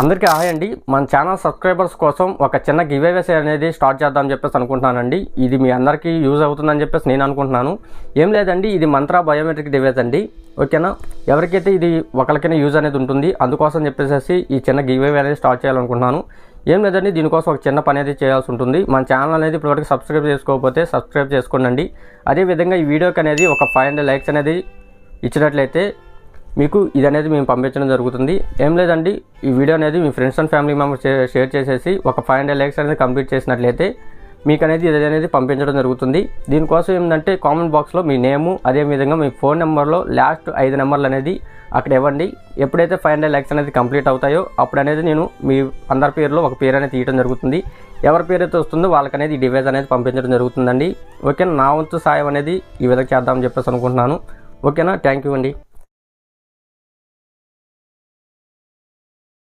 అందరికీ హాయ్ అండి. మన ఛానల్ సబ్స్క్రైబర్స్ కోసం ఒక చిన్న గివ్అవేస్ అనేది స్టార్ట్ చేద్దామని చెప్పేసి అనుకుంటున్నానండి. ఇది మీ అందరికీ యూజ్ అవుతుందని చెప్పేసి నేను అనుకుంటున్నాను. ఏం లేదండి, ఇది మంత్రా బయోమెట్రిక్ డివైస్ అండి. ఓకేనా, ఎవరికైతే ఇది ఒకరికైనా యూజ్ అనేది ఉంటుంది, అందుకోసం చెప్పేసి ఈ చిన్న గివ్అవే అనేది స్టార్ట్ చేయాలనుకుంటున్నాను. ఏం లేదండి, దీనికోసం ఒక చిన్న పని అనేది చేయాల్సి ఉంటుంది. మన ఛానల్ అనేది ఇప్పటివరకు సబ్స్క్రైబ్ చేసుకోకపోతే సబ్స్క్రైబ్ చేసుకోండి. అదేవిధంగా ఈ వీడియోకి అనేది ఒక 500 లైక్స్ అనేది ఇచ్చినట్లయితే మీకు ఇది అనేది మేము పంపించడం జరుగుతుంది. ఏం లేదండి, ఈ వీడియో అనేది మీ friends and family members share చేసేసి ఒక 500 లైక్స్ అనేది కంప్లీట్ చేసినట్లయితే మీకు అనేది ఇది అనేది పంపించడం జరుగుతుంది. దీనికోసం ఏంటంటే కామెంట్ బాక్స్లో మీ నేము, అదేవిధంగా మీ ఫోన్ నెంబర్లో లాస్ట్ 5 నెంబర్లు అనేది అక్కడ ఇవ్వండి. ఎప్పుడైతే 500 లైక్స్ అనేది కంప్లీట్ అవుతాయో అప్పుడు అనేది నేను మీ అందరి పేరులో ఒక పేరు అనేది తీయడం జరుగుతుంది. ఎవరి పేరు అయితే వస్తుందో వాళ్ళకనేది ఈ డివైస్ అనేది పంపించడం జరుగుతుందండి. ఓకేనా, నా వంతు సాయం అనేది ఈ విధంగా చేద్దామని చెప్పేసి అనుకుంటున్నాను. ఓకేనా, థ్యాంక్ యూ అండి.